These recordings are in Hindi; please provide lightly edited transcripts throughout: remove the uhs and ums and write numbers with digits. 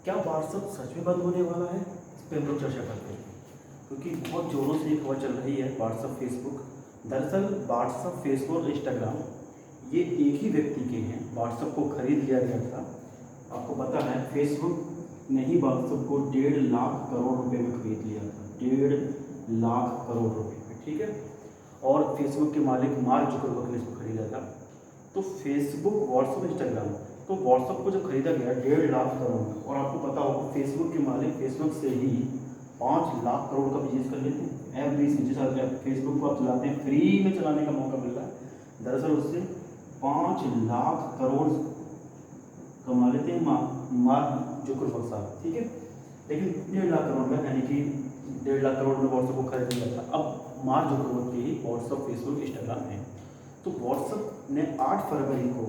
क्या व्हाट्सअप सच में बंद होने वाला है? इस पे हम लोग चर्चा करते हैं, क्योंकि बहुत ज़ोरों से ये खबर चल रही है व्हाट्सअप फेसबुक। दरअसल व्हाट्सअप फेसबुक और इंस्टाग्राम ये एक ही व्यक्ति के हैं। व्हाट्सअप को खरीद लिया गया था। आपको पता है फेसबुक ने ही व्हाट्सअप को 1.5 लाख करोड़ रुपए में खरीद लिया था। 1.5 लाख करोड़ रुपए में, ठीक है। और फेसबुक के मालिक मार्क जुकरबर्ग ने इसको खरीदा था। तो फेसबुक, व्हाट्सअप, इंस्टाग्राम, तो व्हाट्सअप को जब खरीदा गया 1.5 लाख करोड़ में, और आपको पता होगा फेसबुक के मालिक फेसबुक से ही 5 लाख करोड़ का बिजनेस कर लेते हैं एवरी से। जिस फेसबुक को आप चलाते हैं, फ्री में चलाने का मौका मिल रहा है, दरअसल उससे 5 लाख करोड़ कमा लेते हैं मार्क जुकरबर्ग साहब, ठीक है। लेकिन 1.5 लाख करोड़ में, यानी कि 1.5 लाख करोड़ में व्हाट्सअप को खरीद लिया था। अब मार्क जुकरबर्ग के ही व्हाट्सअप, फेसबुक, इंस्टाग्राम है। तो व्हाट्सअप ने 8 फरवरी को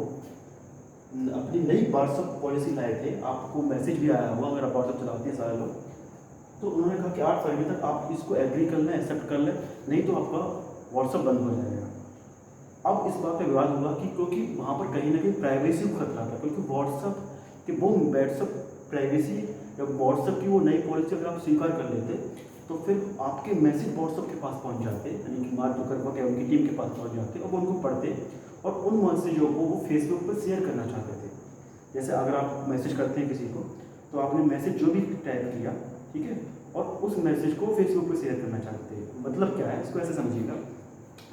अपनी नई व्हाट्सअप पॉलिसी लाए थे। आपको मैसेज भी आया होगा अगर आप व्हाट्सअप चलाते हैं सारे लोग। तो उन्होंने कहा कि 8 फरवरी तक आप इसको एग्री कर लें, एक्सेप्ट कर लें, नहीं तो आपका व्हाट्सअप बंद हो जाएगा। अब इस बात पे विवाद हुआ कि क्योंकि वहाँ पर कहीं ना कहीं प्राइवेसी को खतरा था, क्योंकि व्हाट्सअप के वो व्हाट्सअप प्राइवेसी या व्हाट्सअप की वो नई पॉलिसी अगर आप स्वीकार कर लेते तो फिर आपके मैसेज व्हाट्सअप के पास पहुँच जाते, यानी कि मार्क जुकरबर्ग या उनकी टीम के पास पहुँच जाते और वो उनको पढ़ते और उन मैसेजों को वो फेसबुक पर शेयर करना चाहते थे। जैसे अगर आप मैसेज करते हैं किसी को, तो आपने मैसेज जो भी टाइप किया, ठीक है, और उस मैसेज को फेसबुक पर शेयर करना चाहते हैं। मतलब क्या है, इसको ऐसे समझिएगा,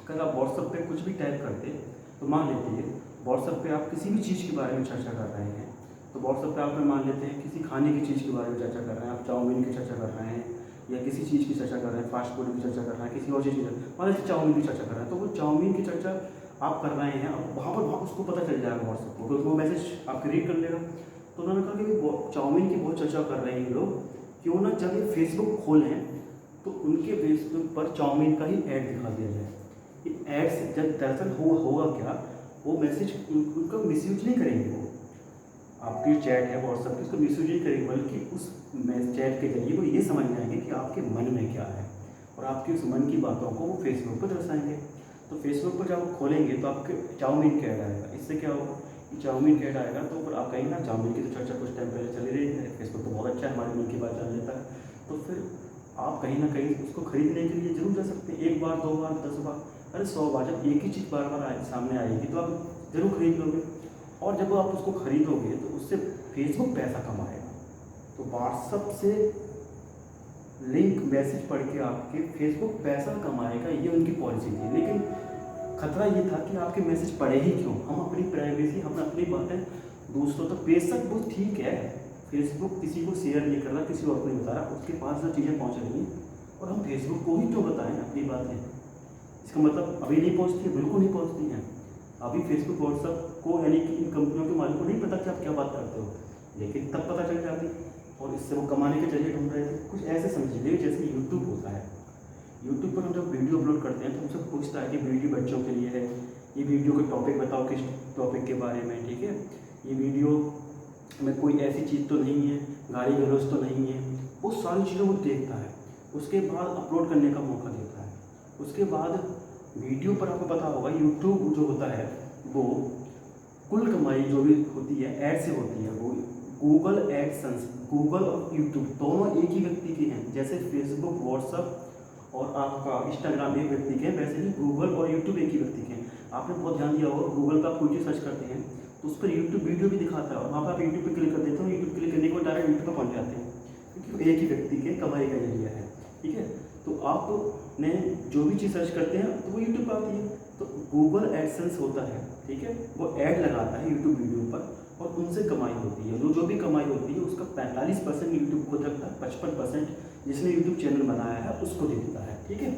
अगर आप व्हाट्सअप पे कुछ भी टाइप करते तो मान लेते हैं व्हाट्सअप पे आप किसी भी चीज़ के बारे में चर्चा कर रहे हैं, तो व्हाट्सअप पे आप मान लेते हैं किसी खाने की चीज़ के बारे में चर्चा कर रहे हैं, आप चाउमीन की चर्चा कर रहे हैं या किसी चीज़ की चर्चा कर रहे हैं, फास्ट फूड की चर्चा कर रहे हैं, किसी और चीज़ की, मान लीजिए चाउमीन की चर्चा कर रहे हैं, तो वो चाउमीन की चर्चा आप कर रहे हैं। अब वहाँ उसको पता चल जाएगा व्हाट्सअप को, क्योंकि वो मैसेज आपके रीड कर लेगा। तो उन्होंने कहा कि चाउमीन की बहुत चर्चा कर रहे हैं लोग, क्यों ना जब ये फेसबुक खोलें तो उनके फेसबुक पर चाउमीन का ही ऐड दिखा दिया जाए। एड से जब दरअसल होगा क्या, वो मैसेज उनका मिसयूज नहीं करेंगे। वो आपकी चैट है व्हाट्सअप की, उसको मिसयूज नहीं करेंगे, बल्कि उस चैट के जरिए वो ये समझ जाएंगे कि आपके मन में क्या है और आपकी उस मन की बातों को वो फेसबुक पर दर्शाएंगे। तो फेसबुक पर जब आप खोलेंगे तो आपके चाउमीन का ऐड आएगा। इससे क्या होगा कि चाउमीन का ऐड आएगा तो फिर आप कहीं ना, चाउमीन की तो चर्चा कुछ टाइम पहले चली रही है, फेसबुक तो बहुत अच्छा है, हमारे मन की बात जान लेता है, तो फिर आप कहीं ना कहीं उसको खरीदने के लिए जरूर जा सकते हैं। 1 बार, 2 बार, 10 बार, अरे 100 बार, जब एक ही चीज़ बार बार सामने आएगी तो आप जरूर खरीद लोगे। और जब आप उसको खरीदोगे तो उससे फेसबुक पैसा कमाएगा। तो व्हाट्सअप से लिंक मैसेज पढ़ के आपके फेसबुक पैसा कमाएगा, ये उनकी पॉलिसी थी। लेकिन खतरा ये था कि आपके मैसेज पढ़े ही क्यों, हम अपनी प्राइवेसी, हम अपनी बातें दूसरों तक, बेशक वो ठीक है, फेसबुक किसी को शेयर नहीं कर रहा, किसी और को नहीं बता रहा, उसके पास जो चीज़ें पहुँच रही हैं, और हम फेसबुक को ही क्यों बताएं अपनी बातें। इसका मतलब अभी नहीं पहुँचती है, बिल्कुल नहीं पहुँचती हैं। अभी फेसबुक, व्हाट्सअप को, यानी कि इन कंपनियों के मालिक को नहीं पता कि आप क्या बात करते हो, लेकिन तब पता चल जाती और इससे वो कमाने के जरिए ढूंढ रहे थे। कुछ ऐसे समझिए जैसे यूट्यूब होता है। यूट्यूब पर हम जब वीडियो अपलोड करते हैं तो हमसे पूछता है कि वीडियो बच्चों के लिए है, ये वीडियो का टॉपिक बताओ, किस टॉपिक के बारे में, ठीक है, ये वीडियो में कोई ऐसी चीज़ तो नहीं है, गाली गलौज तो नहीं है, वो सारी चीज़ें वो देखता है। उसके बाद अपलोड करने का मौका देता है। उसके बाद वीडियो पर आपको पता होगा यूट्यूब जो होता है वो कुल कमाई जो भी होती है ऐड से होती है, वो गूगल एडसेंस, गूगल और यूट्यूब दोनों एक ही व्यक्ति के हैं। जैसे फेसबुक, व्हाट्सअप और आपका इंस्टाग्राम एक व्यक्ति के हैं, वैसे ही गूगल और यूट्यूब एक ही व्यक्ति के हैं। आपने बहुत ध्यान दिया होगा, गूगल पर आप कोई चीज़ सर्च करते हैं तो उस पर यूट्यूब वीडियो भी दिखाता है, और वहाँ पर आप यूट्यूब पर क्लिक कर देते हो, यूट्यूब क्लिक करने के बाद डायरेक्ट यूट्यूब पर पहुँच जाते हैं, क्योंकि एक ही व्यक्ति के कमाई का जरिया है, ठीक है। तो आपने जो भी चीज़ सर्च करते हैं तो वो यूट्यूब पर आती है। तो गूगल एडसेंस होता है, ठीक है, वो ऐड लगाता है यूट्यूब वीडियो पर और उनसे कमाई होती है। जो भी कमाई होती है उसका 45% यूट्यूब खुद रखता है, 55% जिसने यूट्यूब चैनल बनाया है उसको दे देता है, ठीक है।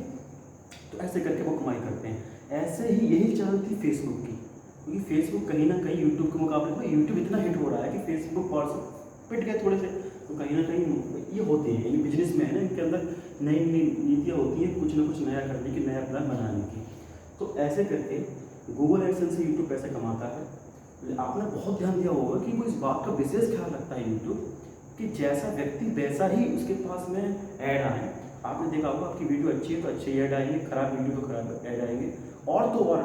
तो ऐसे करके वो कमाई करते हैं। ऐसे ही यही चाल थी फेसबुक की, क्योंकि फेसबुक कहीं ना कहीं यूट्यूब के मुकाबले में, यूट्यूब इतना हिट हो रहा है कि फेसबुक, व्हाट्सअप पिट गए थोड़े से। तो कहीं ना कहीं ये होते हैं, यानी बिजनेस में है ना, इनके अंदर नई नई नीतियाँ होती हैं, कुछ ना कुछ नया करने की, नया प्लान बनाने की। तो ऐसे करके गूगल एडसेंस से यूट्यूब पैसे कमाता है। आपने बहुत ध्यान दिया होगा कि वो इस बात का विशेष ख्याल रखता है यूट्यूब कि जैसा व्यक्ति वैसा ही उसके पास में ऐड आए। आपने देखा होगा आपकी वीडियो अच्छी है तो अच्छे ऐड आएंगे, खराब वीडियो तो खराब ऐड आएंगे। और तो और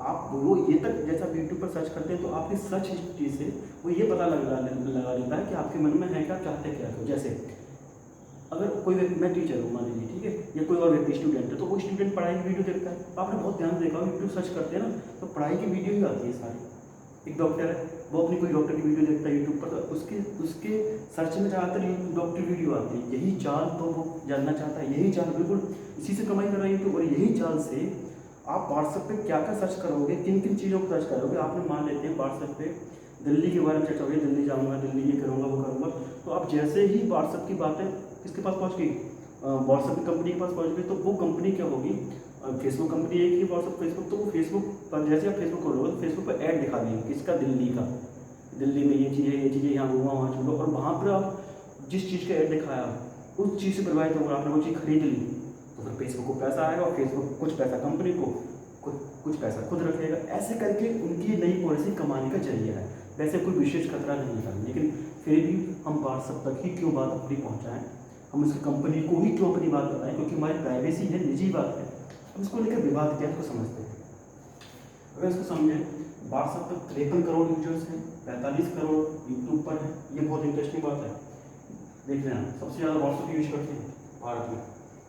आप वो ये तक जैसा आप यूट्यूब पर सर्च करते हैं तो आपकी सर्च हिस्ट्री से वो ये पता लगा लेता है कि आपके मन में है क्या, चाहते क्या हो। जैसे अगर कोई व्यक्ति, मैं टीचर हूँ मान लीजिए, ठीक है, या कोई और व्यक्ति स्टूडेंट है, तो वो स्टूडेंट पढ़ाई की वीडियो देखता है। आपने बहुत ध्यान देखा हो, यूट्यूब सर्च करते हैं ना तो पढ़ाई की वीडियो ही आती है सारी। एक डॉक्टर है, वो अपनी कोई डॉक्टर की वीडियो देखता है यूट्यूब पर, तो उसके सर्च में ज़्यादातर डॉक्टर वीडियो आती है। यही चाल तो वो जानना चाहता है, यही चाल बिल्कुल इसी से कमाई कर रहा है यूट्यूब। और यही चाल से आप व्हाट्सएप पे क्या क्या सर्च करोगे, किन किन चीज़ों को सर्च करोगे। आपने मान लेते हैं व्हाट्सएप पे दिल्ली के बारे में चर्चा हो रही है, दिल्ली जाऊँगा, दिल्ली ये करूँगा, वो करूँगा, तो आप जैसे ही व्हाट्सएप की बातें किसके पास पहुँच गई, व्हाट्सएप की कंपनी के पास पहुँच गई, तो वो कंपनी क्या होगी, फेसबुक कंपनी एक ही, व्हाट्सएप फेसबुक, तो वो फेसबुक पर जैसे आप फेसबुक खोलोगे तो फेसबुक पर ऐड दिखा देंगे किसका, दिल्ली का, दिल्ली में ये चीज़ है, ये चीज़ें, यहाँ घूमा, वहाँ चलो, और वहाँ पर आप जिस चीज़ का ऐड दिखाया उस चीज़ से प्रभावित होकर आपने वो चीज़ खरीद ली, तो फिर फेसबुक को पैसा आएगा और फेसबुक कुछ पैसा कंपनी को, कुछ पैसा खुद रखेगा। ऐसे करके उनकी नई पॉलिसी कमाने का जरिया है। वैसे कोई विशेष खतरा नहीं है, लेकिन फिर भी हम व्हाट्सएप तक ही क्यों बात अपनी पहुँचाएँ, हम उसकी कंपनी को ही क्यों अपनी बात बताएं, क्योंकि हमारी प्राइवेसी है, निजी बात है। हम इसको लेकर विवाद क्या इसको समझते हैं। अगर इसको समझें, व्हाट्सएप पर 53 करोड़ यूजर्स हैं, 45 करोड़ यूट्यूब पर है। ये बहुत इंटरेस्टिंग बात है, देख लेना। सबसे ज़्यादा व्हाट्सएप यूज करते हैं भारत में,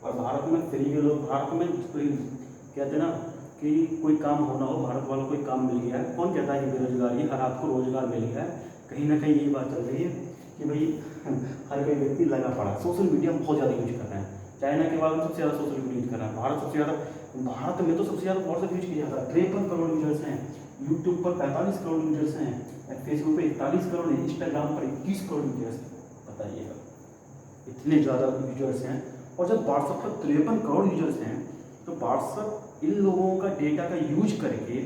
और भारत में फ्री के लोग, भारत में कहते हैं ना कि कोई काम होना हो, भारत वालों को कोई काम मिल गया है। कौन कहता है कि बेरोजगारी, हर आपको रोजगार मिल गया है। कहीं ना कहीं यही बात चल रही है कि भाई हर कोई व्यक्ति लगा पड़ा। सोशल मीडिया बहुत ज़्यादा यूज कर रहे हैं, चाइना के बाद सबसे ज़्यादा सोशल मीडिया यूज कर रहा है, भारत सबसे ज़्यादा, भारत में तो सबसे ज़्यादा व्हाट्सएप यूज किया जाता है। 53 करोड़ यूजर्स हैं, यूट्यूब पर 45 करोड़ यूजर्स हैं, फेसबुक पर 41 करोड़ है, इंस्टाग्राम पर 21 करोड़ यूजर्स हैं। बताइएगा, इतने ज़्यादा यूजर्स हैं। और जब व्हाट्सएप पर 53 करोड़ यूजर्स हैं, तो व्हाट्सएप इन लोगों का डेटा का यूज करके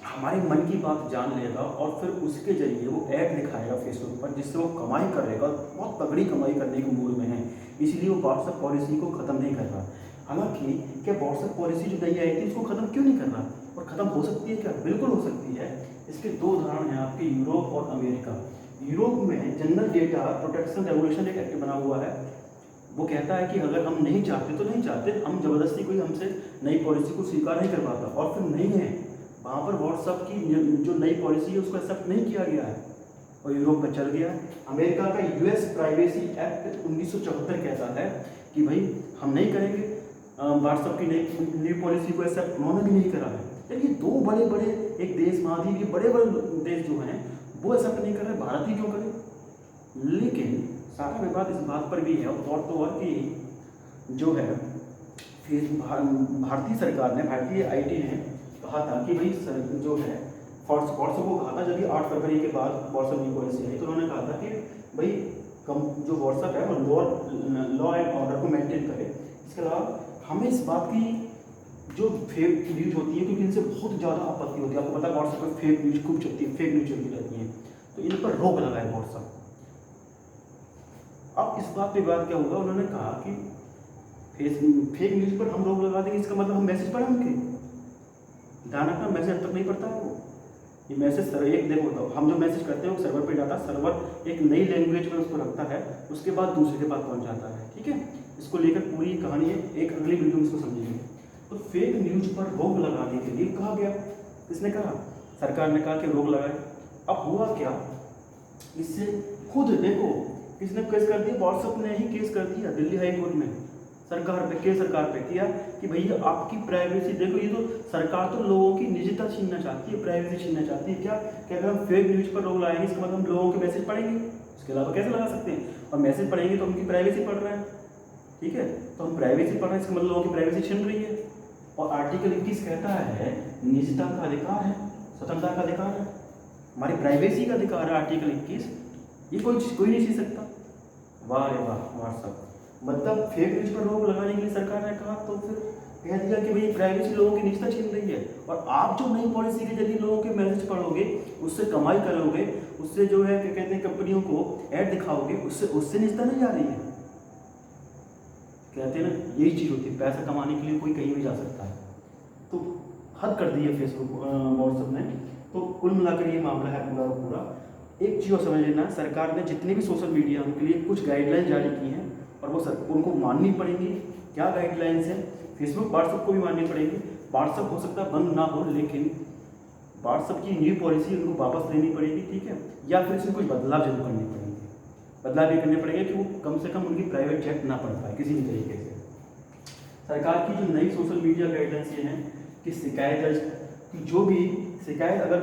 हमारे मन की बात जान लेगा और फिर उसके जरिए वो ऐड दिखाएगा फेसबुक पर, जिससे वो कमाई करेगा, बहुत तगड़ी कमाई करने के मूड में है। इसीलिए वो व्हाट्सएप पॉलिसी को ख़त्म नहीं कर रहा। हालांकि क्या व्हाट्सएप पॉलिसी जो नई आई थी उसको ख़त्म क्यों नहीं कर रहा, और ख़त्म हो सकती है क्या, बिल्कुल हो सकती है। इसके दो उदाहरण हैं आपके, यूरोप और अमेरिका। यूरोप में जनरल डेटा प्रोटेक्शन रेगुलेशन एक एक्ट बना हुआ है। वो कहता है कि अगर हम नहीं चाहते तो नहीं चाहते, हम ज़बरदस्ती कोई हमसे नई पॉलिसी को स्वीकार नहीं कर पाता, और फिर नहीं है वहाँ पर व्हाट्सएप की जो नई पॉलिसी है उसको एक्सेप्ट नहीं किया गया है और यूरोप में चल गया है। अमेरिका का यूएस प्राइवेसी एक्ट 1974 कहता है कि भाई हम नहीं करेंगे व्हाट्सएप की नई पॉलिसी को एक्सेप्ट, उन्होंने भी नहीं करा है। देखिए, दो बड़े बड़े एक देश, महाद्वीप के बड़े बड़े देश जो हैं वो एक्सेप्ट नहीं कर रहे, भारत ही क्यों करे। लेकिन साथ में बात इस बात पर भी है, और तो और कि जो है भारतीय सरकार ने, भारतीय आईटी ने कहा था कि भाई जो है व्हाट्सएप को कहा था, जब भी 8 फरवरी के बाद व्हाट्सएप की पॉलिसी आई तो उन्होंने कहा था कि भाई जो व्हाट्सएप है वो लॉ एंड ऑर्डर को मेंटेन करे। इसके अलावा हमें इस बात की जो फेक न्यूज होती है, क्योंकि इनसे बहुत ज़्यादा आपत्ति होती है, आपको पता है व्हाट्सएप पर फेक न्यूज खूब चलती है, फेक न्यूज चलती रहती है, तो इन पर रोक लगाए व्हाट्सएप। अब इस बात पे बात क्या होगा, उन्होंने कहा कि फेक न्यूज़ पर हम रोक लगा देंगे, इसका मतलब हम मैसेज पढ़ें उनके, ध्यान रखना मैसेज तक नहीं पढ़ता है वो। ये मैसेज सर्वर एक देखो, तो हम जो मैसेज करते हैं वो सर्वर पे जाता है, सर्वर एक नई लैंग्वेज में उसको रखता है, उसके बाद दूसरे के पास पहुंच जाता है। ठीक है, इसको लेकर पूरी कहानी है, एक अगली वीडियो में इसको समझेंगे। तो फेक न्यूज पर रोक लगाने के लिए कहा गया, किसने कहा, सरकार ने कहा कि रोक लगाए। अब हुआ क्या, इससे खुद देखो किसने केस कर दिया, व्हाट्सएप ने ही केस कर दिया दिल्ली हाई कोर्ट में सरकार पे किया कि भैया आपकी प्राइवेसी देखो। ये तो सरकार तो लोगों की निजता छीनना चाहती है, प्राइवेसी छीनना चाहती है। क्या कि अगर हम फेक न्यूज़ पर रोक लगाएंगे इसका मतलब हम लोगों के मैसेज पढ़ेंगे, इसके अलावा कैसे लगा सकते हैं, और मैसेज पढ़ेंगे तो उनकी प्राइवेसी पढ़ रहे हैं। ठीक है, तो हम प्राइवेसी पढ़ रहे हैं, इसका मतलब लोगों की प्राइवेसी छीन रही है। और आर्टिकल 21 कहता है निजता का अधिकार है, स्वतंत्रता का अधिकार है, हमारी प्राइवेसी का अधिकार है आर्टिकल 21, ये कोई नहीं छीन सकता। वाह रे वाह, व्हाट्सएप मतलब फेक न्यूज पर रोक लगाने के लिए सरकार ने कहा, तो फिर कह दिया कि भाई प्राइवेसी लोगों की निजता छीन रही है, और आप जो नई पॉलिसी के जरिए लोगों के मैसेज पढ़ोगे, उससे कमाई करोगे, उससे जो है क्या कहते हैं कंपनियों को ऐड दिखाओगे, उससे निजता नहीं आ रही है। कहते हैं ना, यही चीज़ होती है, पैसा कमाने के लिए कोई कहीं भी जा सकता है। तो हद कर दी है फेसबुक व्हाट्सएप ने। तो कुल मिलाकर ये मामला है पूरा। एक चीज़ और समझ लेना, सरकार ने जितने भी सोशल मीडिया उनके लिए कुछ गाइडलाइन जारी की हैं, और वो उनको माननी पड़ेंगी। क्या गाइडलाइंस हैं, फेसबुक व्हाट्सएप को भी माननी पड़ेंगी, व्हाट्सअप हो सकता है बंद ना हो, लेकिन व्हाट्सअप की न्यू पॉलिसी उनको वापस लेनी पड़ेगी, ठीक है, या फिर इसमें कुछ बदलाव जरूर करने पड़ेंगे। बदलाव ये करने पड़ेंगे कि वो कम से कम उनकी प्राइवेट चैट ना पढ़ पाए किसी भी तरीके से। सरकार की जो नई सोशल मीडिया गाइडलाइंस ये हैं कि शिकायत दर्ज की जो भी शिकायत, अगर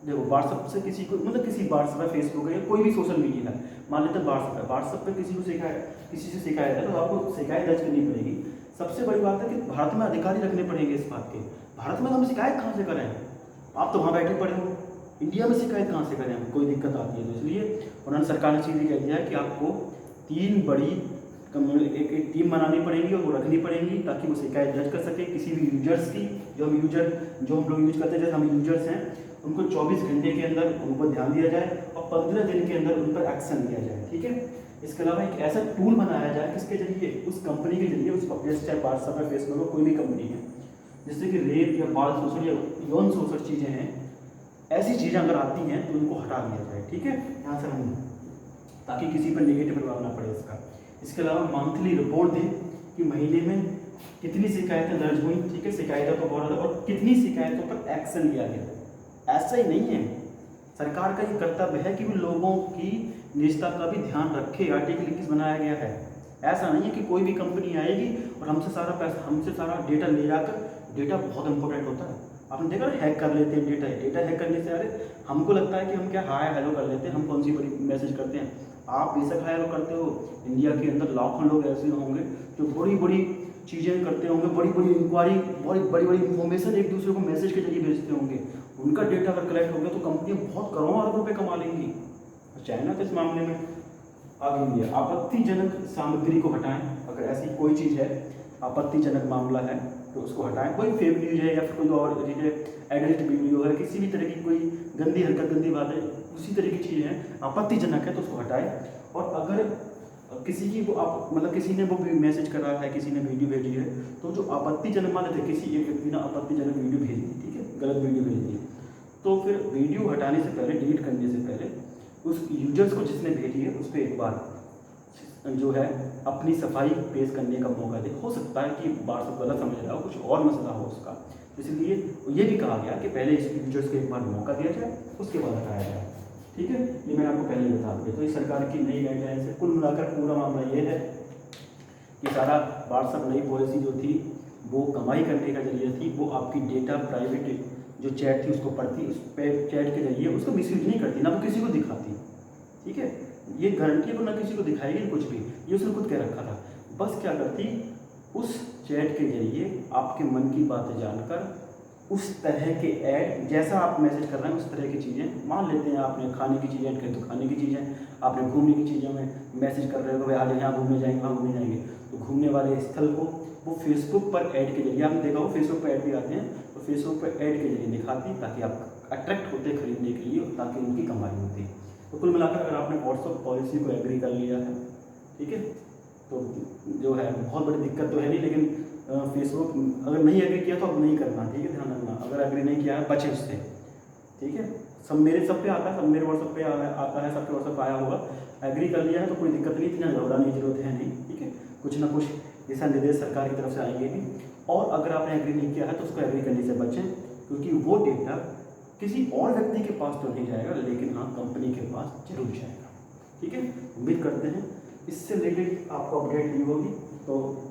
देखो व्हाट्सअप से किसी को मतलब किसी व्हाट्सअप है, फेसबुक है, या कोई भी सोशल मीडिया है, मान लेते हैं व्हाट्सअप है, व्हाट्सअप पे किसी से शिकायत है तो आपको शिकायत दर्ज करनी पड़ेगी। सबसे बड़ी बात है कि भारत में अधिकारी रखने पड़ेंगे इस बात के। भारत में हम शिकायत कहाँ से करें? आप तो वहाँ बैठे पड़े हो, इंडिया में शिकायत कहाँ से करें? कोई दिक्कत आती है तो इसलिए उन्होंने सरकार ने चीज़ कह दिया है कि आपको 3 बड़ी एक टीम बनानी पड़ेगी और वो रखनी पड़ेगी ताकि वो शिकायत दर्ज कर सके किसी भी यूजर्स की। जो हम लोग यूज करते हैं, जैसे हम यूजर्स हैं, उनको 24 घंटे के अंदर उनको ध्यान दिया जाए और 15 दिन के अंदर उन पर एक्शन लिया जाए, ठीक है। इसके अलावा एक ऐसा टूल बनाया जाए जिसके जरिए उस कंपनी के जरिए उसका चाहे व्हाट्सएप है, फेसबुक है, कोई भी कंपनी है, जिससे कि रेप या बाल शोषण या यौन शोषण चीज़ें हैं, ऐसी चीज़ें अगर आती हैं तो उनको हटा दिया जाए, ठीक है, यहाँ से हम, ताकि किसी पर नेगेटिव प्रभाव ना पड़े इसका। इसके अलावा मंथली रिपोर्ट दें कि महीने में कितनी शिकायतें दर्ज हुई, ठीक है, शिकायतों को बहुत और कितनी शिकायतों पर एक्शन लिया गया। ऐसा ही नहीं है, सरकार का ये कर्तव्य है कि वो लोगों की निजता का भी ध्यान रखे। आर्टिकल 21 बनाया गया है। ऐसा नहीं है कि कोई भी कंपनी आएगी और हमसे सारा डेटा ले जाकर, डेटा बहुत इंपॉर्टेंट होता है, आपने देखा ना, हैक कर लेते हैं डेटा हैक करने से अरे हमको लगता है कि हम क्या हाय हेलो कर लेते हैं, हम कौन सी बड़ी मैसेज करते हैं। आप बेशक हाय हेलो करते हो, इंडिया के अंदर लाखों लोग ऐसे होंगे जो बड़ी बड़ी चीज़ें करते होंगे, बड़ी बड़ी इंक्वायरी, बड़ी बड़ी इन्फॉर्मेशन एक दूसरे को मैसेज के जरिए भेजते होंगे। उनका डेटा अगर कलेक्ट हो गया तो कंपनियाँ बहुत करोड़ों अरब रुपये कमा लेंगी। चाइना तो इस मामले में आगे भी है। आपत्तिजनक सामग्री को हटाएं। अगर ऐसी कोई चीज़ है, आपत्तिजनक मामला है तो उसको हटाएं। कोई फेक न्यूज है या फिर कोई और चीज़ है, एडिट वीडियो है, किसी भी तरह की कोई गंदी हरकत, गंदी बातें, उसी तरह की चीज़ है, आपत्तिजनक है तो उसको हटाएं। और अगर किसी की वो आप मतलब किसी ने वो मैसेज कर रहा है, किसी ने वीडियो भेजी है, तो जो आपत्तिजनक मान लेते किसी एक व्यक्ति ने आपत्तिजनक वीडियो भेज दी, ठीक है, गलत वीडियो भेज दी, तो फिर वीडियो हटाने से पहले, डिलीट करने से पहले उस यूजर्स को जिसने भेजी है उस पर एक बार जो है अपनी सफाई पेश करने का मौका दे। हो सकता है कि व्हाट्सएप गलत समझ रहा हो, कुछ और मसला हो उसका, इसलिए ये भी कहा गया कि पहले इस यूजर्स को एक बार मौका दिया जाए, उसके बाद हटाया जाए, ठीक है। ये मैंने आपको पहले ही बता दिया। तो ये सरकार की नई गाइडलाइंस है। कुल मिलाकर पूरा मामला ये है कि सारा व्हाट्सएप नई पॉलिसी जो थी वो कमाई करने का जरिए थी। वो आपकी डेटा प्राइवेट जो चैट थी उसको पढ़ती, उस पर चैट के जरिए उसको मिसयूज नहीं करती, ना वो किसी को दिखाती, ठीक है। ये गारंटी है, वो ना किसी को दिखाएगी कुछ भी, ये उसने खुद कह रखा था। बस क्या करती, उस चैट के जरिए आपके मन की बातें जानकर उस तरह के ऐड, जैसा आप मैसेज कर रहे हैं उस तरह की चीज़ें, मान लेते हैं आपने खाने की चीज़ें ऐड करी तो खाने की चीज़ें, आपने घूमने की चीज़ों में मैसेज कर रहे हो भाई आज यहाँ घूमने जाएंगे, वहाँ घूमने जाएंगे, तो घूमने वाले स्थल को वो फेसबुक पर ऐड के जरिए, आपने देखा हो फेसबुक पर ऐड भी आते हैं, तो फेसबुक पर ऐड के जरिए दिखाती ताकि आप अट्रैक्ट होते खरीदने के लिए, ताकि उनकी कमाई होती। तो कुल मिलाकर अगर आपने व्हाट्सएप पॉलिसी को एग्री कर लिया है, ठीक है, तो जो है बहुत बड़ी दिक्कत तो है नहीं, लेकिन फेसबुक अगर नहीं एग्री किया तो अब नहीं करना, ठीक है, ध्यान रखना। अगर एग्री नहीं किया है बचे उससे, ठीक है। सब पे आता है, सब मेरे व्हाट्सएप पे आता है, सबके व्हाट्सएप आया होगा। एग्री कर लिया है तो कोई दिक्कत नहीं, इतना घबराने की जरूरत है नहीं, ठीक है। कुछ ना कुछ दिशा निर्देश सरकार की तरफ से आएंगे भी। और अगर आपने एग्री नहीं किया है तो उसको एग्री करने से बचें, क्योंकि वो डेटा किसी और व्यक्ति के पास तो नहीं जाएगा, लेकिन हाँ कंपनी के पास जरूर जाएगा, ठीक है। उम्मीद करते हैं इससे रिलेटेड आपको अपडेट दी होगी। तो